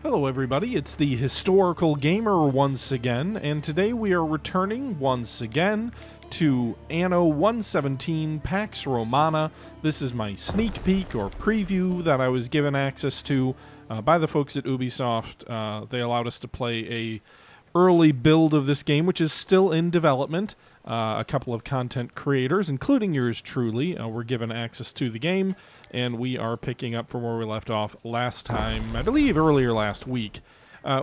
Hello everybody, it's the Historical Gamer once again, and today we are returning once again to Anno 117 Pax Romana. This is my sneak peek or preview that I was given access to by the folks at Ubisoft. They allowed us to play a early build of this game, which is still in development. A couple of content creators, including yours truly, were given access to the game, and we are picking up from where we left off last time, I believe earlier last week.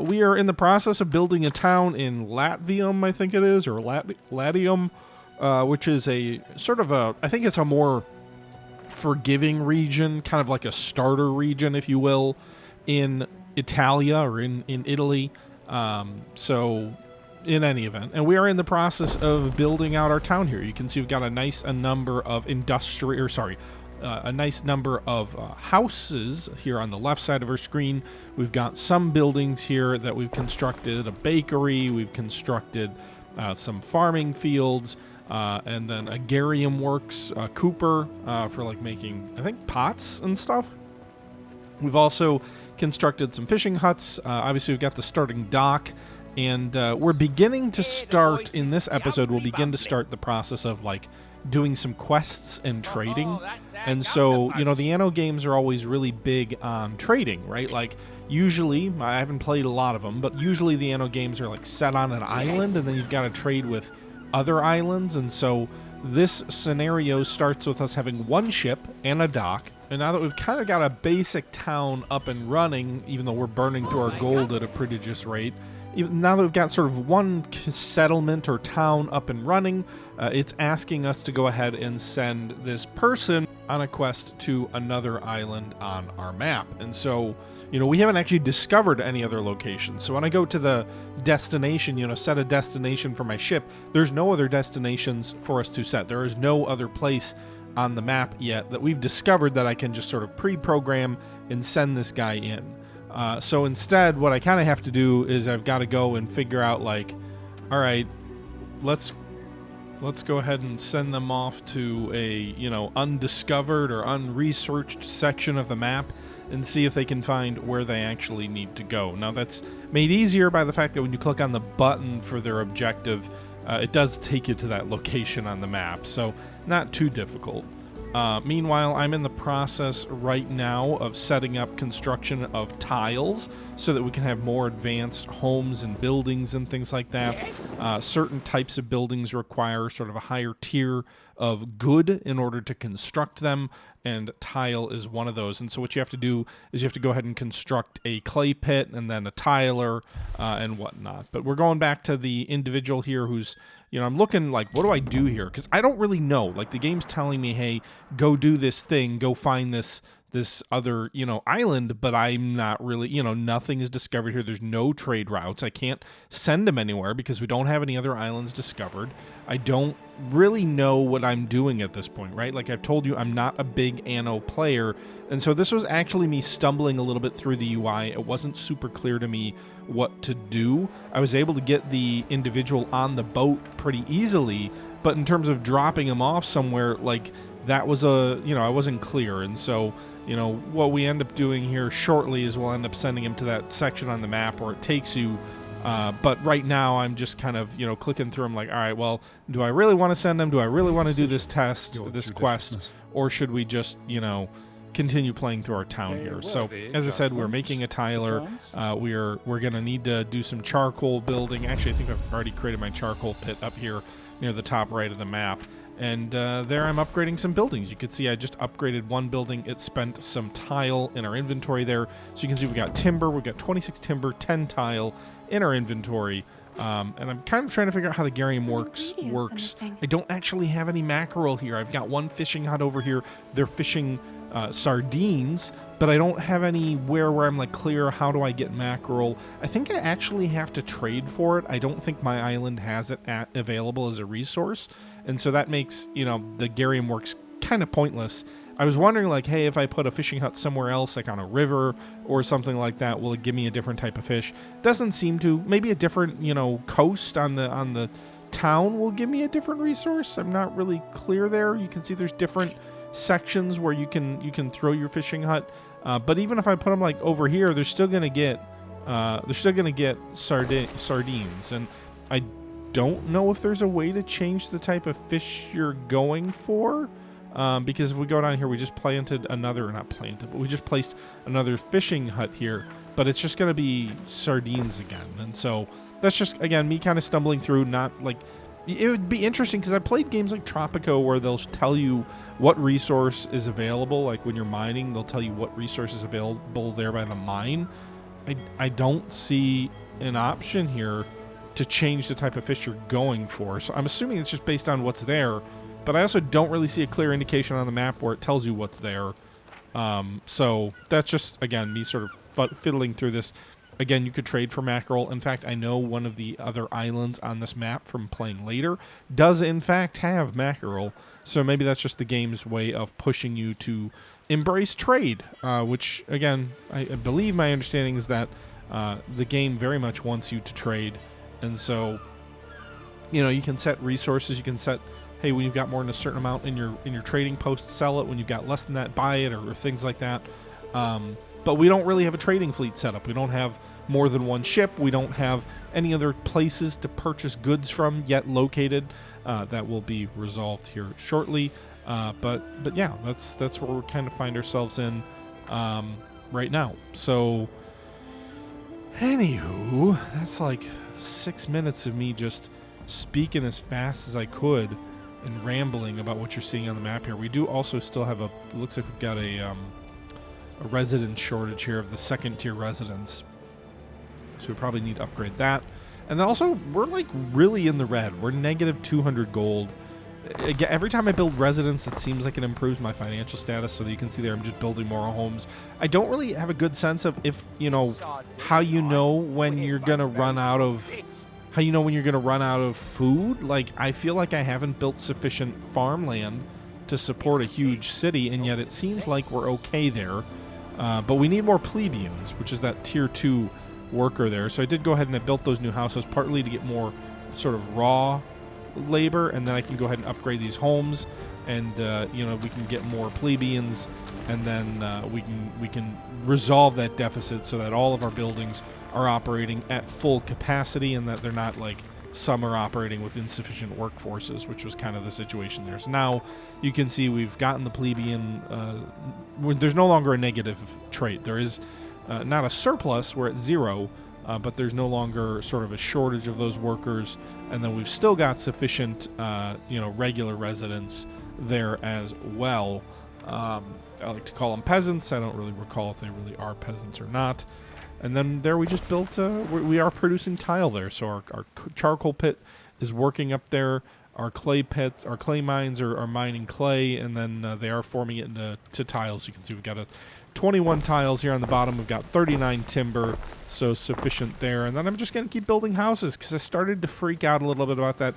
We are in the process of building a town in Latium, I think it is, or Latium, which is a sort of a, I think it's a more forgiving region, kind of like a starter region, if you will, in Italia or in Italy. In any event, and we are in the process of building out our town here. You can see we've got a nice number of houses here on the left side of our screen. We've got some buildings here that we've constructed, a bakery, we've constructed some farming fields, and then a Garium works, cooper for like making, I think, pots and stuff. We've also constructed some fishing huts. Obviously, we've got the starting dock. And we're beginning to start, in this episode, we'll begin to start the process of, like, doing some quests and trading. And so, you know, the Anno games are always really big on trading, right? Like, usually, I haven't played a lot of them, but usually the Anno games are, like, set on an island, and then you've got to trade with other islands. And so this scenario starts with us having one ship and a dock. And now that we've kind of got a basic town up and running, even though we're burning through our gold at a prodigious rate, now that we've got sort of one settlement or town up and running, it's asking us to go ahead and send this person on a quest to another island on our map. And so, you know, we haven't actually discovered any other locations. So when I go to the destination, you know, set a destination for my ship, there's no other destinations for us to set. There is no other place on the map yet that we've discovered that I can just sort of pre-program and send this guy in. So instead, what I kind of have to do is I've got to go and figure out, like, all right, let's go ahead and send them off to a, you know, undiscovered or unresearched section of the map and see if they can find where they actually need to go. Now, that's made easier by the fact that when you click on the button for their objective, it does take you to that location on the map, so not too difficult. Meanwhile, I'm in the process right now of setting up construction of tiles so that we can have more advanced homes and buildings and things like that. Certain types of buildings require sort of a higher tier of good in order to construct them, and tile is one of those. And so what you have to do is you have to go ahead and construct a clay pit and then a tiler and whatnot. But we're going back to the individual here who's, you know, I'm looking like, what do I do here? Because I don't really know. Like, the game's telling me, hey, go do this thing, go find this other, you know, island, but I'm not really, you know, nothing is discovered here. There's no trade routes. I can't send them anywhere because we don't have any other islands discovered. I don't really know what I'm doing at this point, right? Like I've told you, I'm not a big Anno player, and so this was actually me stumbling a little bit through the UI. It wasn't super clear to me what to do. I was able to get the individual on the boat pretty easily, but in terms of dropping him off somewhere, like, that was a, you know, I wasn't clear. And so, you know, what we end up doing here shortly is we'll end up sending him to that section on the map where it takes you. But right now I'm just kind of, you know, clicking through. I'm like, all right, well, do I really want to send him? Do I really want to do this test, this quest? Or should we just, you know, continue playing through our town here? So, as I said, we're making a tiler. We're going to need to do some charcoal building. Actually, I think I've already created my charcoal pit up here near the top right of the map. And there I'm upgrading some buildings. You can see I just upgraded one building. It spent some tile in our inventory there. So you can see we got timber. We've got 26 timber, 10 tile in our inventory. And I'm kind of trying to figure out how the Garium works. I don't actually have any mackerel here. I've got one fishing hut over here. They're fishing sardines, but I don't have anywhere where I'm like clear how do I get mackerel. I think I actually have to trade for it. I don't think my island has it available as a resource, and so that makes, you know, the Garium works kind of pointless. I was wondering, like, hey, if I put a fishing hut somewhere else, like on a river or something like that, will it give me a different type of fish? Doesn't seem to. Maybe a different, you know, coast on the town will give me a different resource. I'm not really clear there. You can see there's different sections where you can throw your fishing hut, but even if I put them like over here, they're still gonna get they're still going to get sardines. And I don't know if there's a way to change the type of fish you're going for. Because if we go down here, we just planted another, not planted, but we just placed another fishing hut here. But it's just going to be sardines again. And so that's just, again, me kind of stumbling through, not like... It would be interesting because I played games like Tropico where they'll tell you what resource is available. Like when you're mining, they'll tell you what resource is available there by the mine. I don't see an option here to change the type of fish you're going for. So I'm assuming it's just based on what's there. But I also don't really see a clear indication on the map where it tells you what's there. So that's just, again, me sort of fiddling through this. Again, you could trade for mackerel. In fact, I know one of the other islands on this map from playing later does, in fact, have mackerel. So maybe that's just the game's way of pushing you to embrace trade, which, again, I believe my understanding is that the game very much wants you to trade. And so, you know, you can set resources. You can set, hey, when you've got more than a certain amount in your trading post, sell it. When you've got less than that, buy it, or things like that. But we don't really have a trading fleet set up. We don't have more than one ship. We don't have any other places to purchase goods from yet located. That will be resolved here shortly. But yeah, that's where we kind of find ourselves in right now. So, anywho, that's like 6 minutes of me just speaking as fast as I could and rambling about what you're seeing on the map here. We do also still have it looks like we've got a resident shortage here of the second tier residents. So we probably need to upgrade that. And then also, we're like really in the red. We're negative 200 gold. Again, every time I build residents, it seems like it improves my financial status. So that you can see there, I'm just building more homes. I don't really have a good sense of if, you know, how you know when you're going to run out of... How you know when you're going to run out of food. Like, I feel like I haven't built sufficient farmland to support a huge city, and yet it seems like we're okay there. But we need more plebeians, which is that tier 2 worker there. So I did go ahead and I built those new houses partly to get more sort of raw labor, and then I can go ahead and upgrade these homes, and you know, we can get more plebeians, and then we can resolve that deficit so that all of our buildings are operating at full capacity, and that they're not like some are operating with insufficient workforces, which was kind of the situation there. So now you can see we've gotten the plebeian. There's no longer a negative trait. There is not a surplus, we're at 0, but there's no longer sort of a shortage of those workers, and then we've still got sufficient, you know, regular residents there as well. I like to call them peasants. I don't really recall if they really are peasants or not. And then there we just built, we are producing tile there. So our charcoal pit is working up there. Our clay pits, our clay mines are mining clay, and then they are forming it into tiles. You can see we've got 21 tiles here on the bottom. We've got 39 timber, so sufficient there. And then I'm just going to keep building houses because I started to freak out a little bit about that.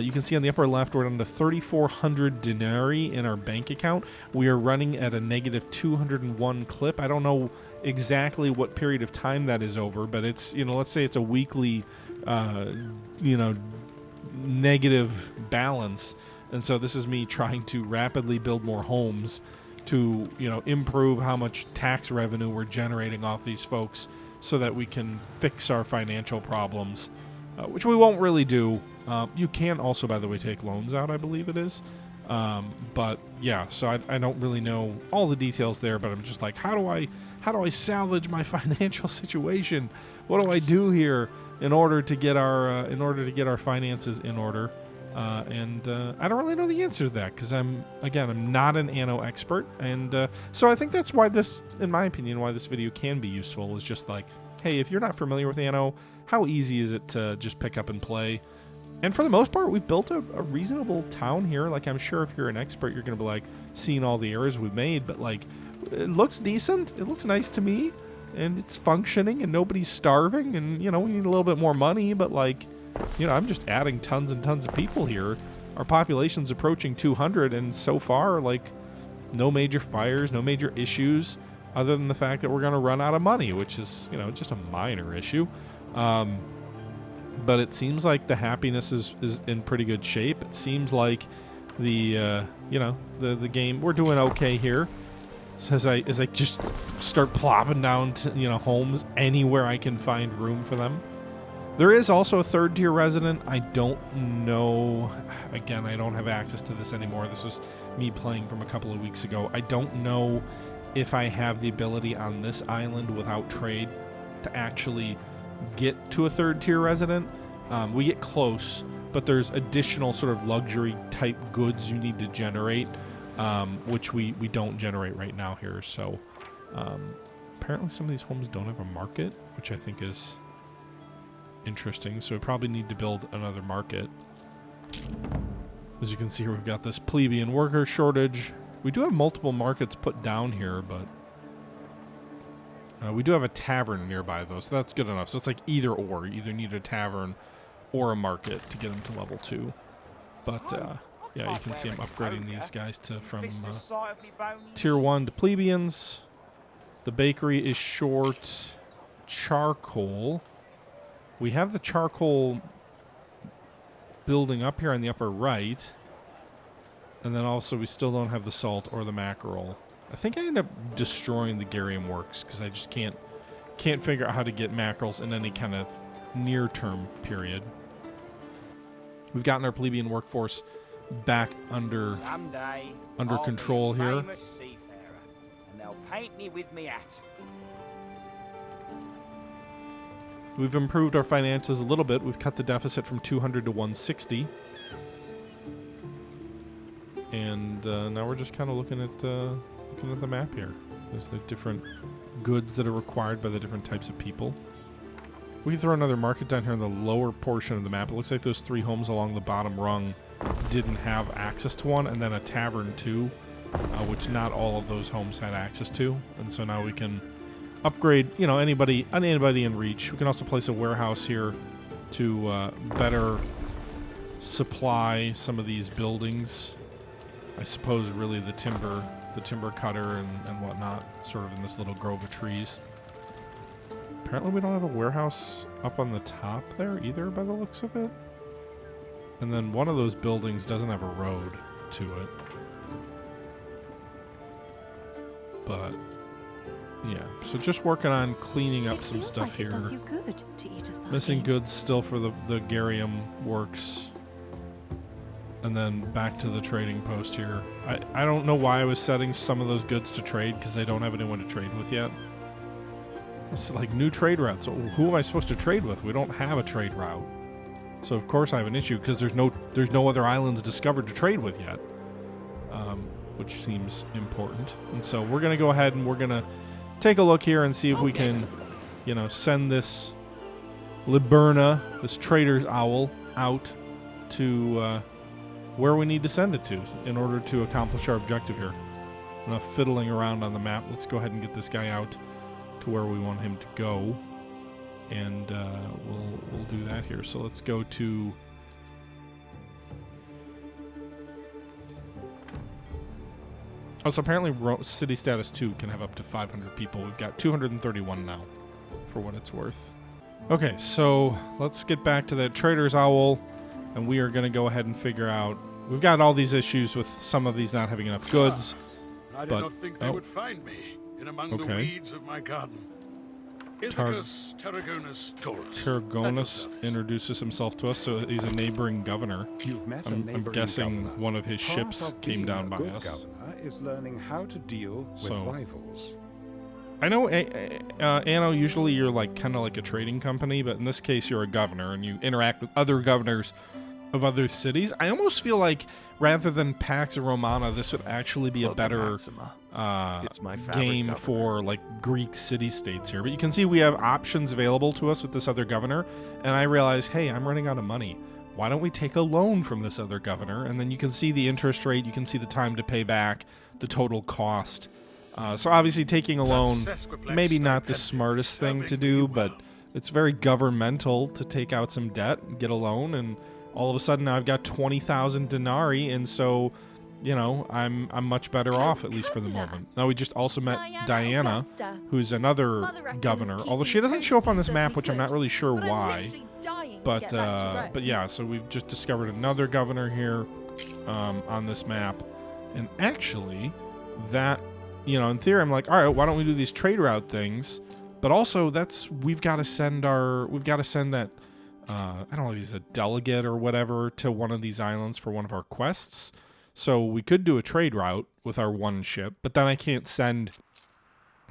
You can see on the upper left, we're down to 3,400 denarii in our bank account. We are running at a negative 201 clip. I don't know exactly what period of time that is over, but it's, you know, let's say it's a weekly, you know, negative balance. And so this is me trying to rapidly build more homes to, you know, improve how much tax revenue we're generating off these folks so that we can fix our financial problems, which we won't really do. You can also, by the way, take loans out, I believe it is. But yeah, so I don't really know all the details there, but I'm just like, how do I salvage my financial situation? What do I do here in order to get our finances in order? And I don't really know the answer to that because I'm not an Anno expert, and so I think that's why this, in my opinion, why this video can be useful is just like, hey, if you're not familiar with Anno, how easy is it to just pick up and play? And for the most part, we've built a reasonable town here. Like, I'm sure if you're an expert, you're going to be like seeing all the errors we've made, but like, it looks decent. It looks nice to me, and it's functioning, and nobody's starving, and, you know, we need a little bit more money, but like, you know, I'm just adding tons and tons of people here. Our population's approaching 200, and so far, like, no major fires, no major issues, other than the fact that we're going to run out of money, which is, you know, just a minor issue. But it seems like the happiness is in pretty good shape. It seems like the, you know, the game, we're doing okay here. So as I just start plopping down to, homes anywhere I can find room for them. There is also a third tier resident. I don't know. Again, I don't have access to this anymore. This was me playing from a couple of weeks ago. I don't know if I have the ability on this island without trade to actually get to a third tier resident. We get close, but there's additional sort of luxury type goods you need to generate, which we don't generate right now here. So apparently some of these homes don't have a market, which I think is interesting. So we probably need to build another market. As you can see here, we've got this plebeian worker shortage. We do have multiple markets put down here, but we do have a tavern nearby, though, so that's good enough. So it's like either or. You either need a tavern or a market to get them to level 2. But, yeah, you can see I'm upgrading these guys from tier 1 to plebeians. The bakery is short charcoal. We have the charcoal building up here on the upper right. And then also we still don't have the salt or the mackerel. I think I end up destroying the Garium works because I just can't figure out how to get mackerels in any kind of near-term period. We've gotten our plebeian workforce back under control here. And they'll paint me with me hat. We've improved our finances a little bit. We've cut the deficit from 200 to 160. And now we're just kind of looking at the map here. There's the different goods that are required by the different types of people. We can throw another market down here in the lower portion of the map. It looks like those 3 homes along the bottom rung didn't have access to one, and then a tavern too, which not all of those homes had access to. And so now we can upgrade, anybody in reach. We can also place a warehouse here to better supply some of these buildings. I suppose really the timber cutter and whatnot, sort of in this little grove of trees. Apparently we don't have a warehouse up on the top there either by the looks of it. And then one of those buildings doesn't have a road to it. But yeah, so just working on cleaning up some stuff here. It does you good to eat a sardine. Missing goods still for the Garium works. And then back to the trading post here. I don't know why I was setting some of those goods to trade, because I don't have anyone to trade with yet. It's like new trade routes. So who am I supposed to trade with? We don't have a trade route. So of course I have an issue, because there's no other islands discovered to trade with yet. Which seems important. And so we're going to go ahead and we're going to take a look here and see if we can, send this Liburna, this trader's owl, out to where we need to send it to in order to accomplish our objective here. Enough fiddling around on the map. Let's go ahead and get this guy out to where we want him to go. And we'll do that here. So let's go to... Oh, so apparently city status 2 can have up to 500 people. We've got 231 now, for what it's worth. Okay, so let's get back to that trader's owl, and we are going to go ahead and figure out... We've got all these issues with some of these not having enough goods. I did not think they would find me in among the weeds of my garden. Ithacus Tarragonus Taurus. Tarragonus introduces himself to us, so he's a neighboring governor. You've met I'm guessing one of his ships came down by us. Is learning how to deal with rivals. I know, Anno, usually you're kind of like a trading company, but in this case you're a governor and you interact with other governors of other cities. I almost feel like rather than Pax Romana, this would actually be a better game for Greek city-states here. But you can see we have options available to us with this other governor, and I realize, hey, I'm running out of money. Why don't we take a loan from this other governor? And then you can see the interest rate, you can see the time to pay back, the total cost. So obviously taking a loan, maybe not the smartest thing to do, but it's very governmental to take out some debt and get a loan, and all of a sudden now I've got 20,000 denarii, and so, I'm much better off, at least for the moment. Now we just also met Diana, who's another governor, although she doesn't show up on this map, which I'm not really sure why. But yeah, so we've just discovered another governor here on this map, and actually that you know, in theory, I'm like, all right, why don't we do these trade route things? But also, we've got to send that, I don't know if he's a delegate or whatever, to one of these islands for one of our quests. So we could do a trade route with our one ship, but then I can't send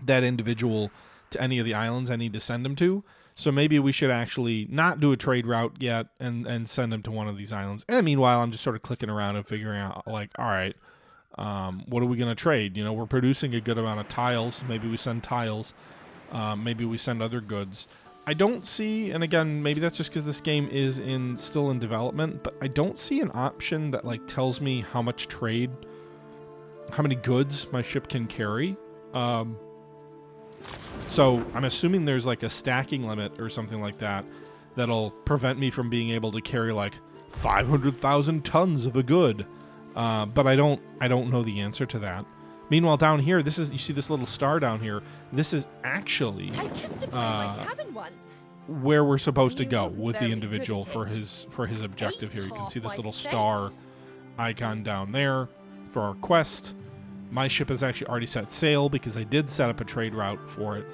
that individual to any of the islands I need to send him to. So maybe we should actually not do a trade route yet and send him to one of these islands. And meanwhile, I'm just sort of clicking around and figuring out, like, all right, what are we going to trade? You know, we're producing a good amount of tiles. Maybe we send tiles. Maybe we send other goods. I don't see, and again, maybe that's just because this game is still in development, but I don't see an option that like tells me how much trade, how many goods my ship can carry. So I'm assuming there's like a stacking limit or something like that that'll prevent me from being able to carry like 500,000 tons of a good. But I don't know the answer to that. Meanwhile, down here, you see this little star down here. This is actually where we're supposed to go with the individual for his objective here. You can see this little star icon down there for our quest. My ship has actually already set sail because I did set up a trade route for it.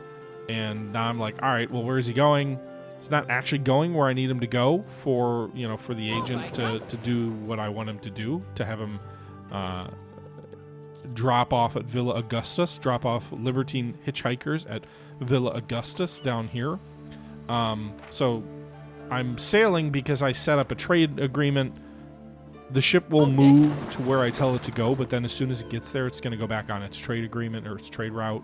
And now I'm like, all right, well, where is he going? He's not actually going where I need him to go for the agent to do what I want him to do, to have him drop off at Villa Augustus, drop off Libertine hitchhikers at Villa Augustus down here. So I'm sailing because I set up a trade agreement. The ship will move to where I tell it to go, but then as soon as it gets there, it's going to go back on its trade agreement or its trade route.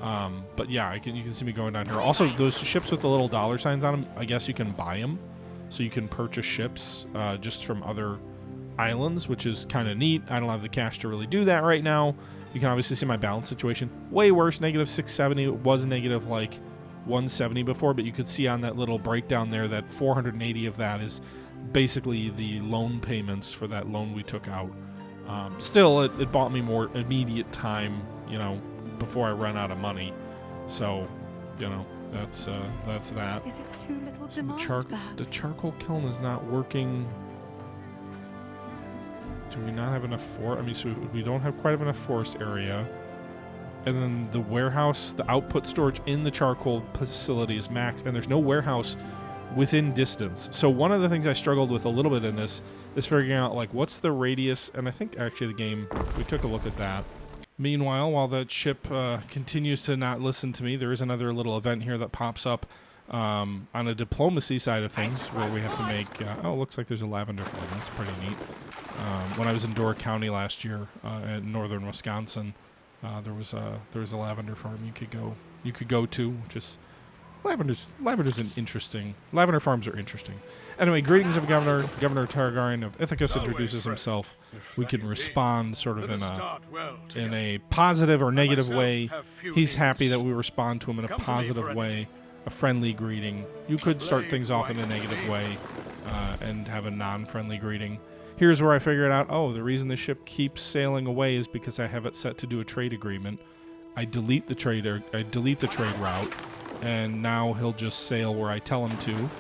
But yeah, you can see me going down here. Also, those ships with the little dollar signs on them, I guess you can buy them. So you can purchase ships just from other islands, which is kind of neat. I don't have the cash to really do that right now. You can obviously see my balance situation. Way worse, negative 670. It was negative like 170 before, but you could see on that little breakdown there that 480 of that is basically the loan payments for that loan we took out. Still, it bought me more immediate time, before I run out of money. So, that's that. Is it too little demand, the charcoal kiln is not working. Do we not have enough so we don't have quite enough forest area. And then the warehouse, the output storage in the charcoal facility is maxed, and there's no warehouse within distance. So one of the things I struggled with a little bit in this is figuring out, like, what's the radius, and I think actually the game, we took a look at that. Meanwhile, while that ship continues to not listen to me, there is another little event here that pops up on a diplomacy side of things where we have to make, it looks like there's a lavender farm. That's pretty neat. When I was in Door County last year in northern Wisconsin, there was a lavender farm you could go to, which is Lavender's interesting. Lavender farms are interesting. Anyway, greetings of Governor Targaryen of Ithacus introduces himself. We can respond sort of in a positive or negative way. He's happy that we respond to him in a positive way, a friendly greeting. You could start things off in a negative way and have a non-friendly greeting. Here's where I figured out, the reason the ship keeps sailing away is because I have it set to do a trade agreement. I delete the trade route, and now he'll just sail where I tell him to.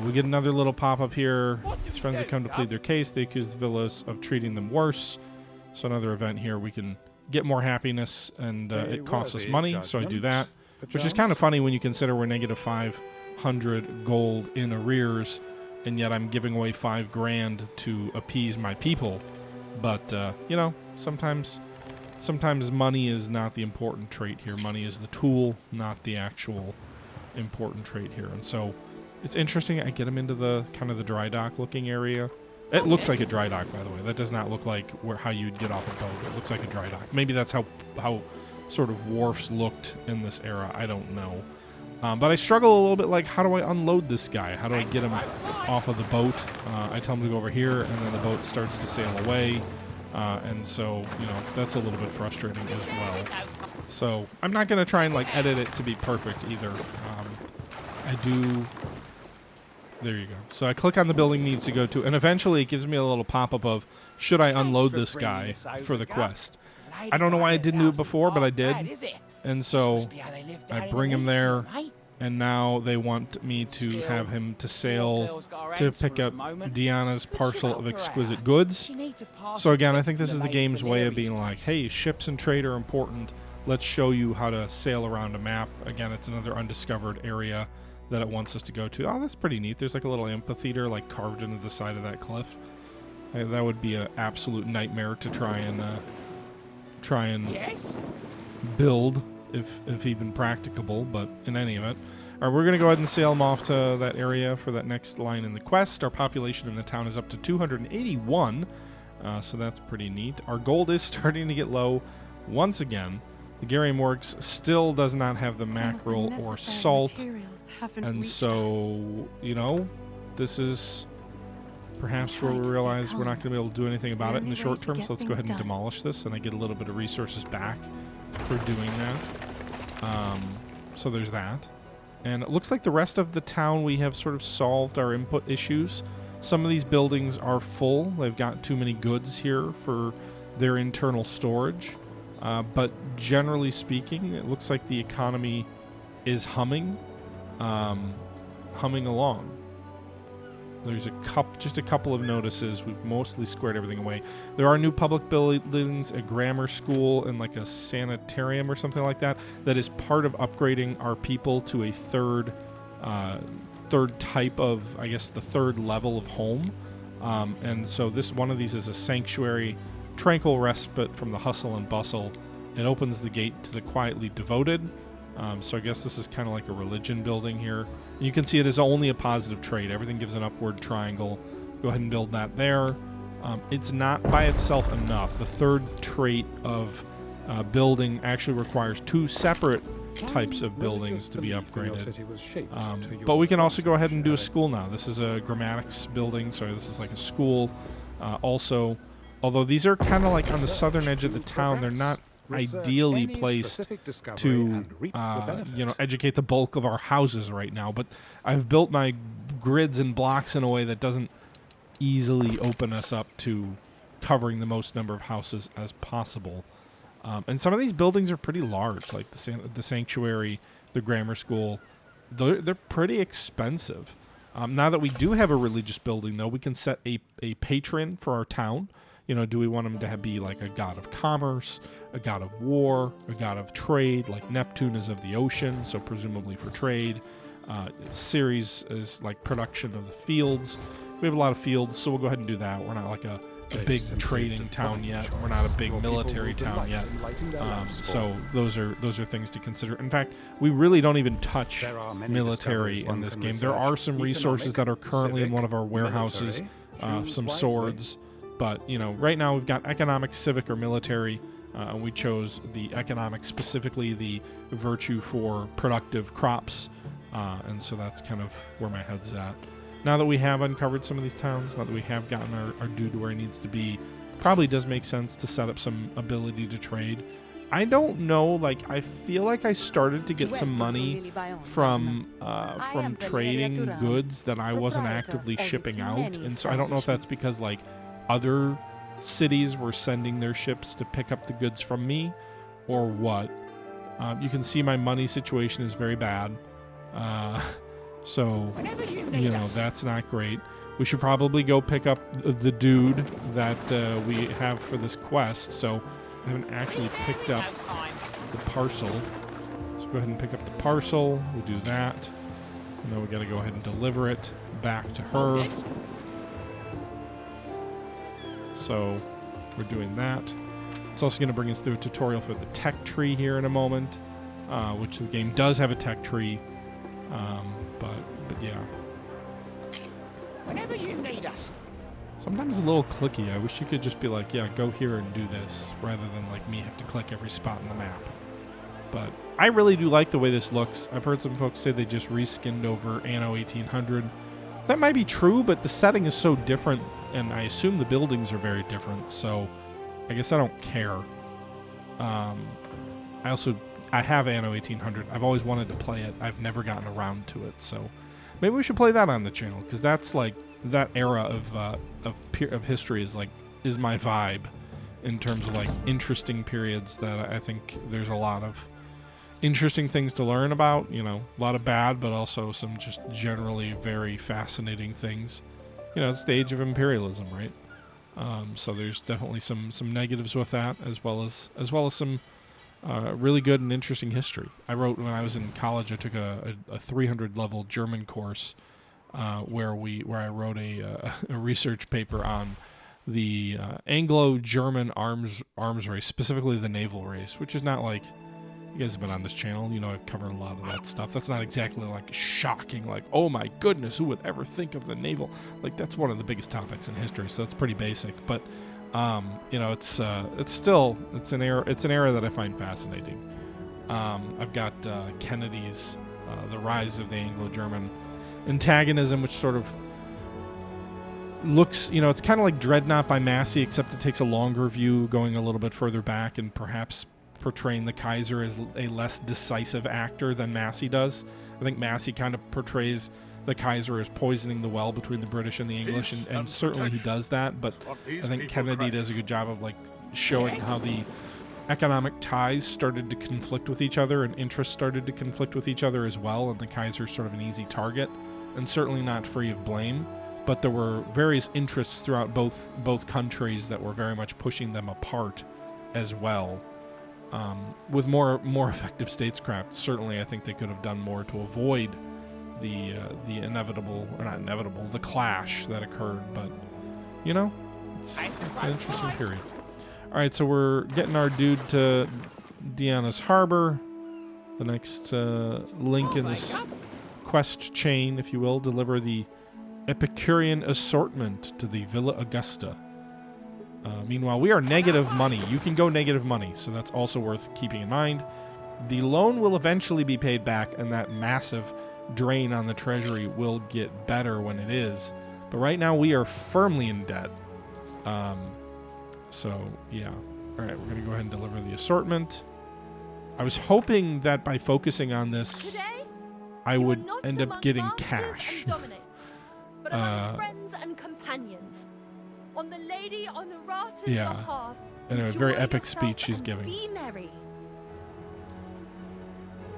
We get another little pop-up here. His friends have come to plead their case. They accuse the villas of treating them worse. So another event here. We can get more happiness, and it costs us money, so I do that. Which is kind of funny when you consider we're negative 500 gold in arrears, and yet I'm giving away $5 grand to appease my people. But, sometimes money is not the important trait here. Money is the tool, not the actual important trait here. And so it's interesting. I get him into the kind of the dry dock looking area. It looks like a dry dock, by the way. That does not look like how you'd get off a boat. It looks like a dry dock. Maybe that's how sort of wharfs looked in this era. I don't know. But I struggle a little bit, like, how do I unload this guy? How do I get him off of the boat? I tell him to go over here, and then the boat starts to sail away. And so, that's a little bit frustrating as well. So I'm not going to try and, like, edit it to be perfect either. There you go. So I click on the building he needs to go to, and eventually it gives me a little pop-up of, should I unload this guy for the quest? I don't know why I didn't do it before, but I did. And so I bring him there, And now they want me to have him to sail to pick up Deanna's parcel of exquisite goods. So again, I think this is the game's way of being like, hey, ships and trade are important. Let's show you how to sail around a map. Again, it's another undiscovered area that it wants us to go to. Oh, that's pretty neat. There's like a little amphitheater like carved into the side of that cliff. That would be an absolute nightmare to try and build, if even practicable, but in any event. All right, we're going to go ahead and sail them off to that area for that next line in the quest. Our population in the town is up to 281, so that's pretty neat. Our gold is starting to get low once again. The Garium Works still does not have the mackerel or salt, and so, you know, this is perhaps where we realize we're not going to be able to do anything about it in the short term, so let's go ahead and demolish this, and I get a little bit of resources back for doing that. So there's that. And it looks like the rest of the town we have sort of solved our input issues. Some of these buildings are full. They've got too many goods here for their internal storage. But generally speaking, it looks like the economy is humming along. There's just a couple of notices. We've mostly squared everything away. There are new public buildings, a grammar school, and like a sanitarium or something like that. That is part of upgrading our people to a third type of, I guess, the third level of home. And so one of these is a sanctuary, tranquil respite from the hustle and bustle. It opens the gate to the quietly devoted. So I guess this is kind of like a religion building here. You can see it is only a positive trait. Everything gives an upward triangle. Go ahead and build that there. It's not by itself enough. The third trait of building actually requires two separate types of buildings to be upgraded. But we can also go ahead and do a school now. This is a grammatics building. Sorry, this is like a school. Also, although these are kind of like on the southern edge of the town, they're not ideally placed to educate the bulk of our houses right now, but I've built my grids and blocks in a way that doesn't easily open us up to covering the most number of houses as possible. And some of these buildings are pretty large, like the sanctuary, the grammar school. They're pretty expensive. Now that we do have a religious building, though, we can set a patron for our town. You know, do we want him to be like a god of commerce, a god of war, a god of trade, like Neptune is of the ocean, so presumably for trade. Ceres is like production of the fields. We have a lot of fields, so we'll go ahead and do that. We're not like a big trading town yet. We're not a big military town yet. So those are things to consider. In fact, we really don't even touch military in this game. There are some resources that are currently in one of our warehouses, some swords. But, you know, right now we've got economic, civic, or military. We chose the economic, specifically the virtue for productive crops. And so that's kind of where my head's at. Now that we have uncovered some of these towns, now that we have gotten our dude where he needs to be, probably does make sense to set up some ability to trade. I don't know, like, I feel like I started to get some money from trading goods that I wasn't actively shipping out. And so I don't know if that's because, like, other cities were sending their ships to pick up the goods from me or what. You can see my money situation is very bad. So, you know, that's not great. We should probably go pick up the dude that we have for this quest. So I haven't actually picked up the parcel. Let's go ahead and pick up the parcel. We'll do that. And then we got to go ahead and deliver it back to her. So we're doing that. It's also going to bring us through a tutorial for the tech tree here in a moment, which the game does have a tech tree, but yeah. Whenever you need us. Sometimes a little clicky. I wish you could just be like, yeah, go here and do this, rather than like me have to click every spot in the map. But I really do like the way this looks. I've heard some folks say they just reskinned over Anno 1800. That might be true, but the setting is so different, and I assume the buildings are very different, so I guess I don't care. I have Anno 1800. I've always wanted to play it. I've never gotten around to it, so maybe we should play that on the channel, because that's like that era of history is my vibe in terms of like interesting periods that I think there's a lot of interesting things to learn about. You know, a lot of bad, but also some just generally very fascinating things. You know, it's the age of imperialism, right? So there's definitely some negatives with that, as well as some really good and interesting history. I wrote when I was in college. I took a 300 level German course where I wrote a research paper on the Anglo-German arms race, specifically the naval race, which is not like, you guys have been on this channel, you know, I've covered a lot of that stuff. That's not exactly like shocking, like, oh my goodness, who would ever think of the naval? Like, that's one of the biggest topics in history, so that's pretty basic. But you know, it's an era that I find fascinating. I've got Kennedy's The Rise of the Anglo-German Antagonism, which sort of looks, you know, it's kind of like Dreadnought by Massey, except it takes a longer view, going a little bit further back and perhaps portraying the Kaiser as a less decisive actor than Massey does. I think Massey kind of portrays the Kaiser as poisoning the well between the British and the English, and certainly he does that, but I think Kennedy does a good job of like showing how the economic ties started to conflict with each other and interests started to conflict with each other as well, and the Kaiser's sort of an easy target and certainly not free of blame. But there were various interests throughout both countries that were very much pushing them apart as well. With more effective statescraft, certainly I think they could have done more to avoid the inevitable, or not inevitable, the clash that occurred. But, you know, it's an interesting period. All right, so we're getting our dude to Deanna's Harbor. The next link in this quest chain, if you will, deliver the Epicurean assortment to the Villa Augusta. Meanwhile, we are negative money. You can go negative money, so that's also worth keeping in mind. The loan will eventually be paid back, and that massive drain on the treasury will get better when it is. But right now, we are firmly in debt. So, yeah. All right, we're going to go ahead and deliver the assortment. I was hoping that by focusing on this, I would end up getting cash. But among friends and companions. On the Lady Honorata's behalf. Anyway, very epic speech she's giving. Be merry.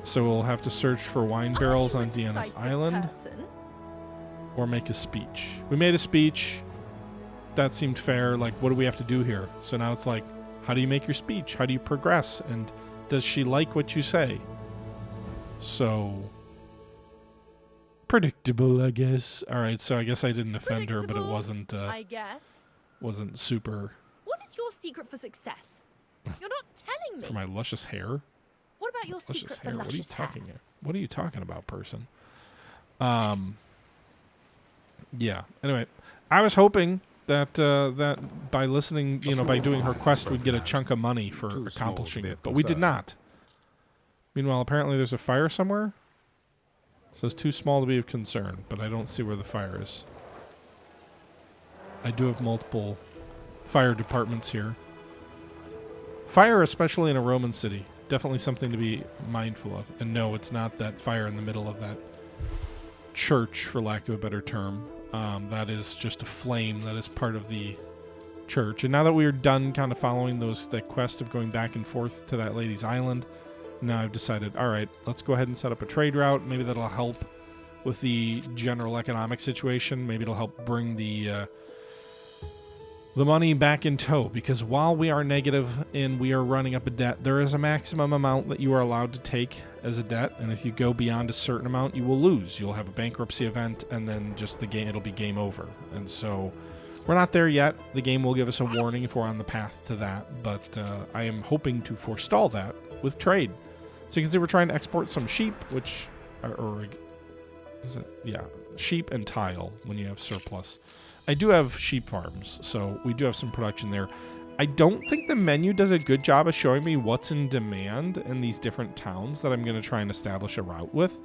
So we'll have to search for wine barrels on Deanna's Island. Or make a speech. We made a speech. That seemed fair. Like, what do we have to do here? So now it's like, how do you make your speech? How do you progress? And does she like what you say? So predictable, I guess. All right, so I guess I didn't offend her, but it wasn't. I guess. Wasn't super. What is your secret for success? You're not telling me. For my luscious hair. What about your secret for luscious hair? What are you talking about, person? Yeah. Anyway, I was hoping that that by listening, you know, by doing her quest, we'd get a chunk of money for accomplishing it, but we did not. Meanwhile, apparently there's a fire somewhere. So it's too small to be of concern, but I don't see where the fire is. I do have multiple fire departments here. Fire, especially in a Roman city, definitely something to be mindful of. And no, it's not that fire in the middle of that church, for lack of a better term. That is just a flame that is part of the church. And now that we are done kind of following that quest of going back and forth to that lady's island, now I've decided, all right, let's go ahead and set up a trade route. Maybe that'll help with the general economic situation. Maybe it'll help bring the money back in tow, because while we are negative and we are running up a debt, there is a maximum amount that you are allowed to take as a debt, and if you go beyond a certain amount, you will lose. You'll have a bankruptcy event, and then just the game, it'll be game over. And so we're not there yet. The game will give us a warning if we're on the path to that, but I am hoping to forestall that with trade. So you can see we're trying to export some sheep, which is it? Yeah, sheep and tile when you have surplus. I do have sheep farms, so we do have some production there. I don't think the menu does a good job of showing me what's in demand in these different towns that I'm going to try and establish a route with.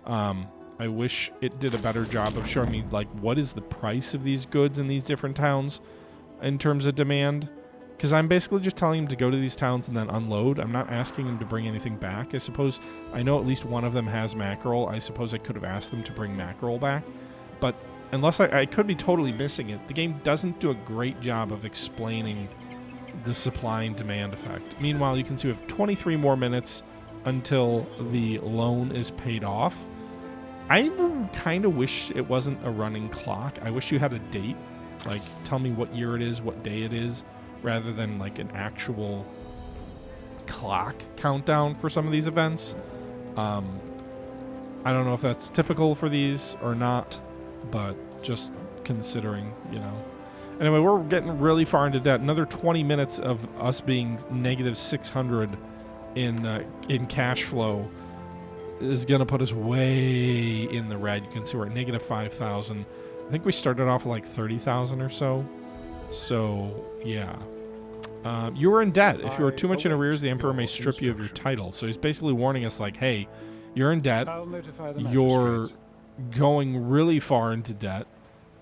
I wish it did a better job of showing me, like, what is the price of these goods in these different towns in terms of demand. Because I'm basically just telling him to go to these towns and then unload. I'm not asking him to bring anything back. I suppose I know at least one of them has mackerel. I suppose I could have asked them to bring mackerel back. But unless I could be totally missing it, the game doesn't do a great job of explaining the supply and demand effect. Meanwhile, you can see we have 23 more minutes until the loan is paid off. I kind of wish it wasn't a running clock. I wish you had a date, like tell me what year it is, what day it is, rather than like an actual clock countdown for some of these events. I don't know if that's typical for these or not, but just considering, you know. Anyway, we're getting really far into debt. Another 20 minutes of us being negative 600 in cash flow is going to put us way in the red. You can see we're at negative 5,000. I think we started off with like 30,000 or so. So, yeah. You were in debt. If you are too much in arrears, the Emperor may strip you of your title. So he's basically warning us like, hey, you're in debt. You're going really far into debt.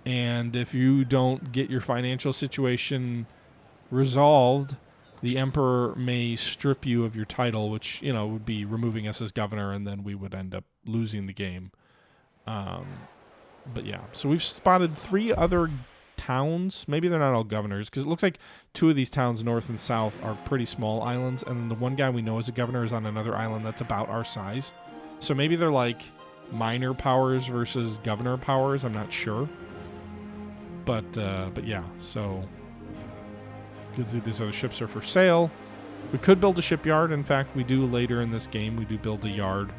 And if you don't get your financial situation resolved, the Emperor may strip you of your title, which, you know, would be removing us as governor, and then we would end up losing the game. But yeah, so we've spotted 3 other towns. Maybe they're not all governors, because it looks like 2 of these towns, north and south, are pretty small islands, and the one guy we know is a governor is on another island that's about our size. So maybe they're like minor powers versus governor powers. I'm not sure. But yeah, so you can see these other ships are for sale. We could build a shipyard. In fact, we do later in this game. We do build a yard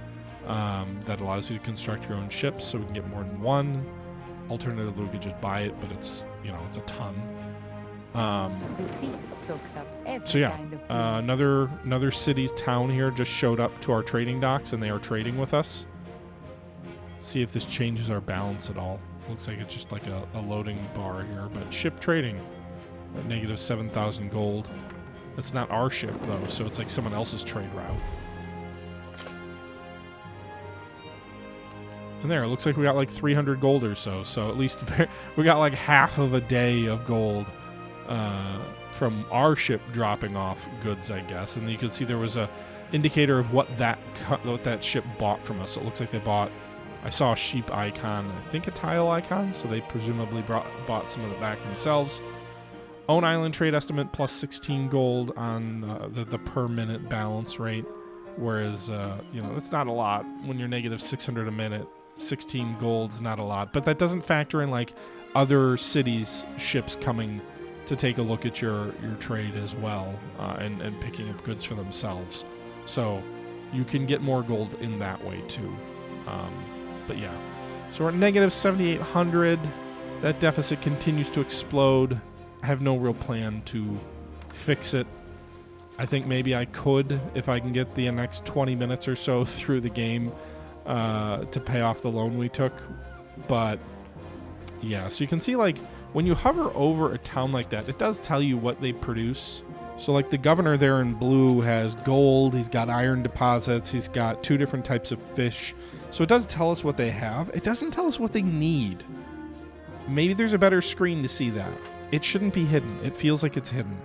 that allows you to construct your own ships, so we can get more than one. Alternatively, we could just buy it, but it's, you know, it's a ton. The sea soaks up every So yeah, kind of another city's town here just showed up to our trading docks, and they are trading with us. Let's see if this changes our balance at all. Looks like it's just like a loading bar here, but ship trading at negative 7,000 gold. It's not our ship though, so it's like someone else's trade route. And there, it looks like we got like 300 gold or so. So at least we got like half of a day of gold from our ship dropping off goods, I guess. And you can see there was a indicator of what that ship bought from us. So it looks like they bought. I saw a sheep icon, I think a tile icon, so they presumably bought some of it back themselves. Own island trade estimate plus 16 gold on the per minute balance rate, whereas, you know, that's not a lot. When you're negative 600 a minute, 16 gold's not a lot. But that doesn't factor in, like, other cities' ships coming to take a look at your trade as well, and picking up goods for themselves. So you can get more gold in that way, too. But yeah, so we're at negative 7,800. That deficit continues to explode. I have no real plan to fix it. I think maybe I could if I can get the next 20 minutes or so through the game to pay off the loan we took. But yeah, so you can see, like, when you hover over a town like that, it does tell you what they produce. So like the governor there in blue has gold, he's got iron deposits, he's got 2 different types of fish. So it does tell us what they have. It doesn't tell us what they need. Maybe there's a better screen to see that. It shouldn't be hidden. It feels like it's hidden.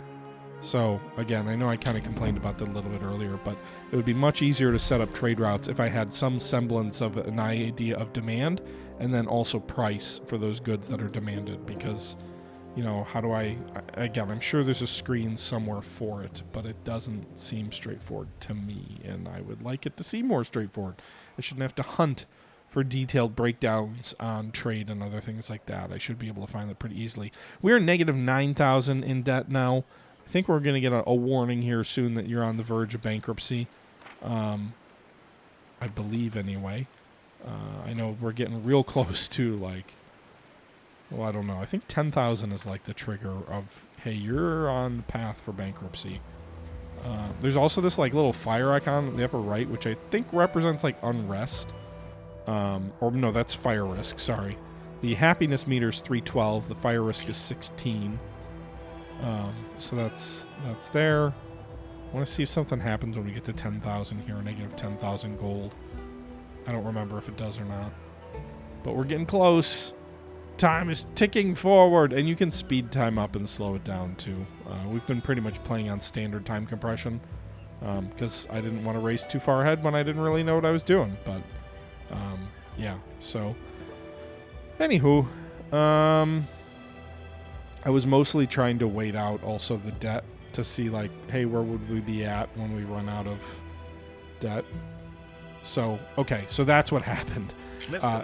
So again, I know I kind of complained about that a little bit earlier, but it would be much easier to set up trade routes if I had some semblance of an idea of demand and then also price for those goods that are demanded, because, you know, how do again, I'm sure there's a screen somewhere for it, but it doesn't seem straightforward to me, and I would like it to seem more straightforward. I shouldn't have to hunt for detailed breakdowns on trade and other things like that. I should be able to find that pretty easily. We're negative 9,000 in debt now. I think we're going to get a warning here soon that you're on the verge of bankruptcy. I believe, anyway. I know we're getting real close to, like, well, I don't know. I think 10,000 is like the trigger of, hey, you're on the path for bankruptcy. There's also this like little fire icon in the upper right, which I think represents like unrest. Or no, that's fire risk, sorry. The happiness meter is 312, the fire risk is 16. So that's there. I want to see if something happens when we get to 10,000 here, negative 10,000 gold. I don't remember if it does or not. But we're getting close. Time is ticking forward, and you can speed time up and slow it down too. We've been pretty much playing on standard time compression because I didn't want to race too far ahead when I didn't really know what I was doing. But yeah, so anywho, I was mostly trying to wait out also the debt to see, like, hey, where would we be at when we run out of debt. So, okay, so that's what happened.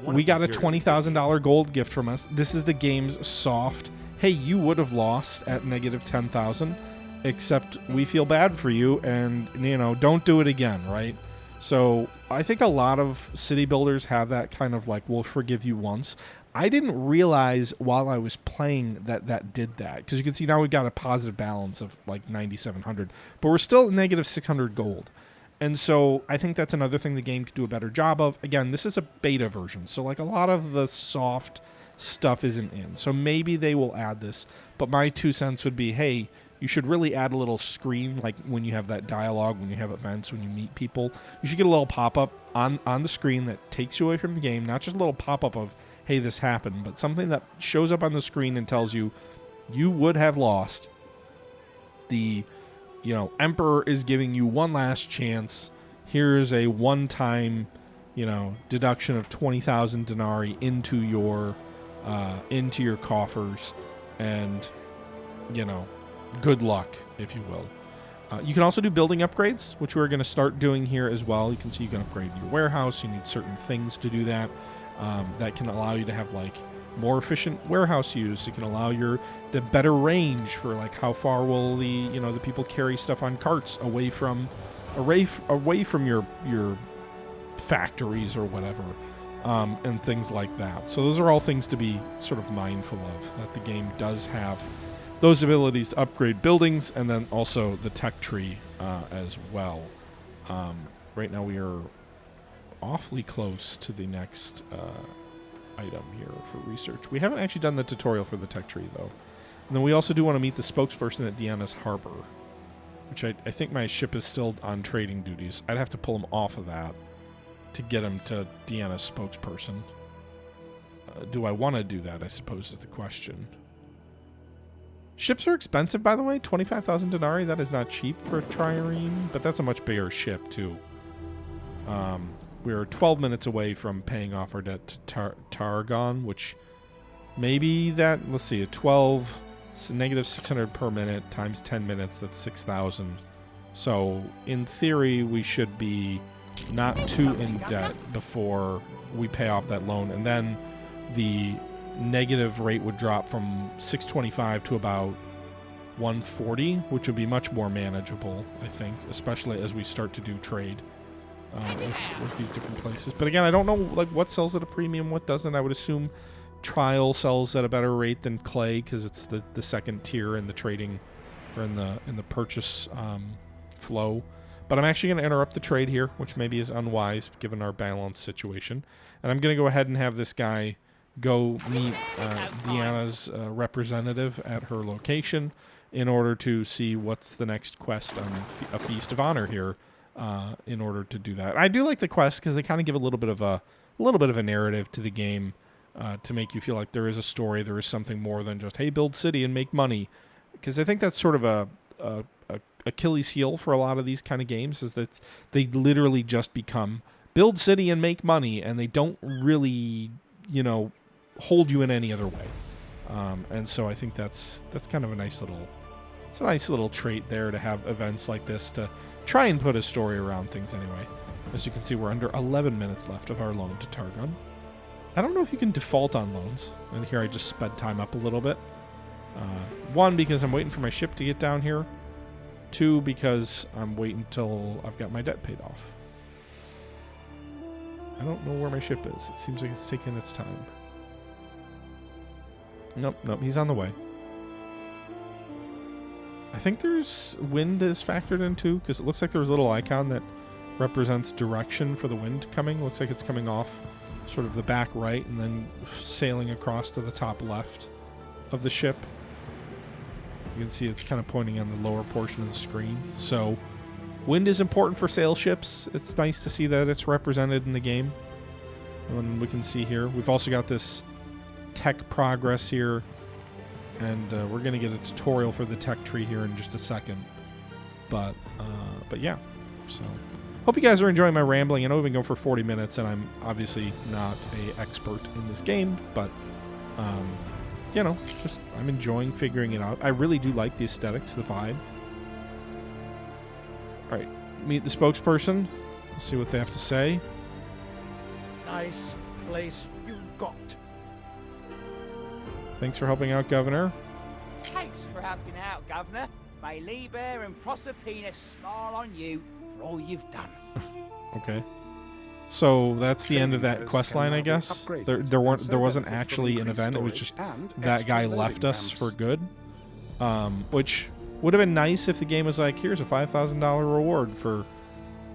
We got a $20,000 gold gift from us. This is the game's soft, hey, you would have lost at negative 10,000, except we feel bad for you, and, you know, don't do it again, right? So I think a lot of city builders have that kind of like, we'll forgive you once. I didn't realize while I was playing that did that, because you can see now we've got a positive balance of like 9,700, but we're still at negative 600 gold. And so I think that's another thing the game could do a better job of. Again, this is a beta version, so like a lot of the soft stuff isn't in. So maybe they will add this, but my 2 cents would be, hey, you should really add a little screen, like when you have that dialogue, when you have events, when you meet people. You should get a little pop-up on the screen that takes you away from the game, not just a little pop-up of, hey, this happened, but something that shows up on the screen and tells you, you would have lost. The, you know, Emperor is giving you one last chance. Here's a one-time, you know, deduction of 20,000 denarii into your coffers, and, you know, good luck, if you will. You can also do building upgrades, which we're going to start doing here as well. You can see you can upgrade your warehouse. You need certain things to do that. That can allow you to have like more efficient warehouse use. It can allow the better range for like how far will the people carry stuff on carts away from your factories or whatever, and things like that. So those are all things to be sort of mindful of, that the game does have those abilities to upgrade buildings, and then also the tech tree as well. Right now we are awfully close to the next item here for research. We haven't actually done the tutorial for the tech tree, though. And then we also do want to meet the spokesperson at Deanna's Harbor, which I think my ship is still on trading duties. I'd have to pull him off of that to get him to Deanna's spokesperson. Do I want to do that, I suppose, is the question. Ships are expensive, by the way. 25,000 denarii, that is not cheap for a trireme, but that's a much bigger ship, too. We're 12 minutes away from paying off our debt to Targon, which maybe that, let's see, negative 600 per minute times 10 minutes, that's 6,000. So, in theory, we should be not too in debt before we pay off that loan, and then the negative rate would drop from 625 to about 140, which would be much more manageable, I think, especially as we start to do trade with these different places. But again, I don't know like what sells at a premium, what doesn't. I would assume Trial sells at a better rate than Clay, because it's the second tier in the trading or in the purchase flow. But I'm actually going to interrupt the trade here, which maybe is unwise given our balance situation. And I'm going to go ahead and have this guy go meet Deanna's representative at her location in order to see what's the next quest on a Feast of Honor here. In order to do that, I do like the quest because they kind of give a little bit of a narrative to the game, to make you feel like there is a story, there is something more than just, hey, build city and make money. Because I think that's sort of a Achilles heel for a lot of these kind of games, is that they literally just become build city and make money, and they don't really, hold you in any other way. And so I think that's kind of a nice little trait there, to have events like this to try and put a story around things anyway. As you can see, we're under 11 minutes left of our loan to Targon. I don't know if you can default on loans. And here I just sped time up a little bit. One, because I'm waiting for my ship to get down here. Two, because I'm waiting until I've got my debt paid off. I don't know where my ship is. It seems like it's taking its time. Nope, he's on the way. I think there's wind is factored in too, because it looks like there's a little icon that represents direction for the wind coming. Looks like it's coming off sort of the back right and then sailing across to the top left of the ship. You can see it's kind of pointing on the lower portion of the screen. So wind is important for sail ships. It's nice to see that it's represented in the game. And then we can see here, we've also got this tech progress here. And we're going to get a tutorial for the tech tree here in just a second. But yeah. So, hope you guys are enjoying my rambling. I know we've been going for 40 minutes, and I'm obviously not an expert in this game. But, just I'm enjoying figuring it out. I really do like the aesthetics, the vibe. All right. Meet the spokesperson. Let's see what they have to say. Nice place you got. Thanks for helping out, Governor. Thanks for helping out, Governor. May Liber and Proserpina smile on you for all you've done. Okay. So that's the end of that quest line, I guess. There wasn't actually an event. It was just that guy left us for good, which would have been nice if the game was like, here's a $5,000 reward for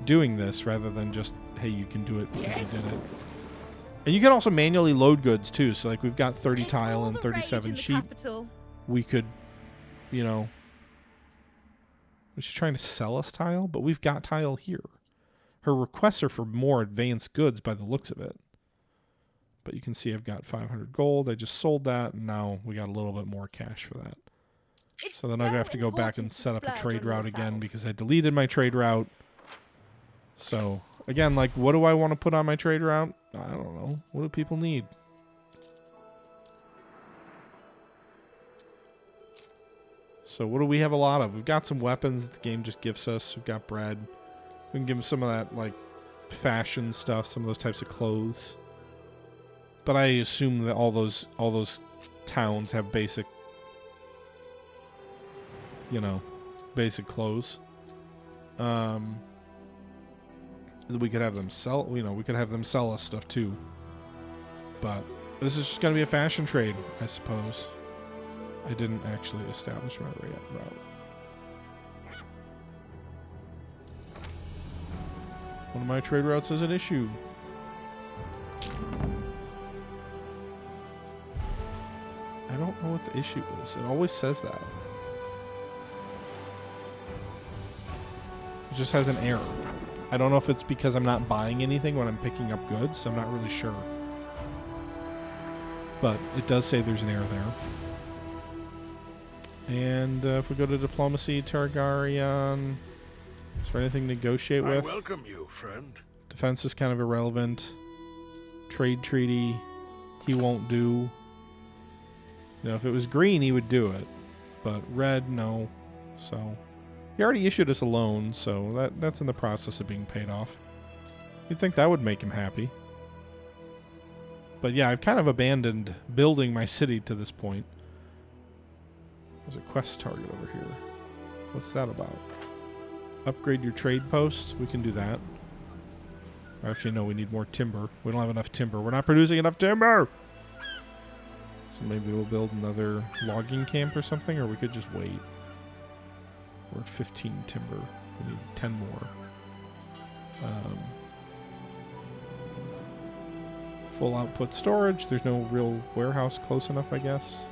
doing this, rather than just, hey, you can do it because you did it. And you can also manually load goods too. So like we've got 30 tile and 37 sheep. We could, you know, was she trying to sell us tile? But we've got tile here. Her requests are for more advanced goods by the looks of it. But you can see I've got 500 gold. I just sold that, and now we got a little bit more cash for that. So then I'm going to have to go back and set up a trade route again because I deleted my trade route. So, again, like, what do I want to put on my trade route? I don't know. What do people need? So what do we have a lot of? We've got some weapons that the game just gives us. We've got bread. We can give them some of that, like, fashion stuff, some of those types of clothes. But I assume that all those towns have basic, you know, basic clothes. We could have them sell, you know, we could have them sell us stuff too. But this is just going to be a fashion trade, I suppose. I didn't actually establish my route. One of my trade routes is an issue. I don't know what the issue is. It always says that. It just has an error. I don't know if it's because I'm not buying anything when I'm picking up goods. I'm not really sure. But it does say there's an error there. And if we go to diplomacy, Targaryen, is there anything to negotiate with? I welcome you, friend. Defense is kind of irrelevant. Trade treaty, he won't do. You know, if it was green, he would do it. But red, no. So he already issued us a loan, so that's in the process of being paid off. You'd think that would make him happy. But yeah, I've kind of abandoned building my city to this point. There's a quest target over here. What's that about? Upgrade your trade post. We can do that. Actually, no, we need more timber. We don't have enough timber. We're not producing enough timber! So maybe we'll build another logging camp or something, or we could just wait. We're at 15 timber. We need 10 more. Full output storage. There's no real warehouse close enough, I guess,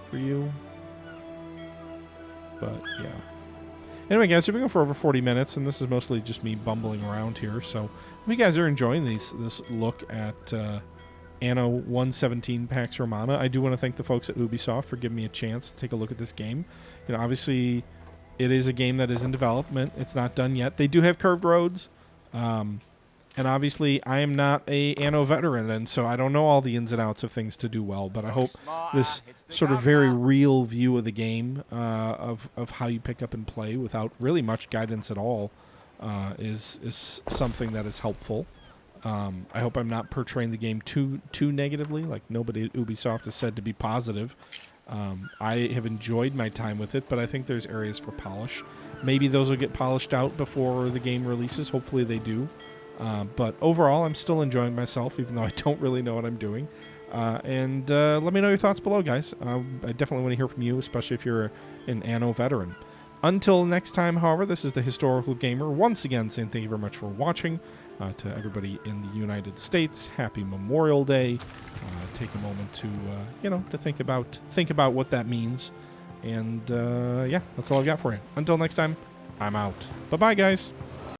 for you. But, yeah. Anyway, guys, we've been going for over 40 minutes, and this is mostly just me bumbling around here. So, if you guys are enjoying this look at Anno 117 Pax Romana, I do want to thank the folks at Ubisoft for giving me a chance to take a look at this game. You know, obviously, it is a game that is in development. It's not done yet. They do have curved roads. And obviously, I am not a Anno veteran, and so I don't know all the ins and outs of things to do well. But I hope this sort of very real view of the game, of how you pick up and play without really much guidance at all, is something that is helpful. I hope I'm not portraying the game too negatively. Like, nobody at Ubisoft has said to be positive. I have enjoyed my time with it, but I think there's areas for polish. Maybe those will get polished out before the game releases. Hopefully they do. But overall, I'm still enjoying myself, even though I don't really know what I'm doing. And let me know your thoughts below, guys. I definitely want to hear from you, especially if you're an Anno veteran. Until next time, however, this is the Historical Gamer, once again saying thank you very much for watching. To everybody in the United States, happy Memorial Day. Take a moment to, to think about what that means. And, yeah, that's all I've got for you. Until next time, I'm out. Bye-bye, guys.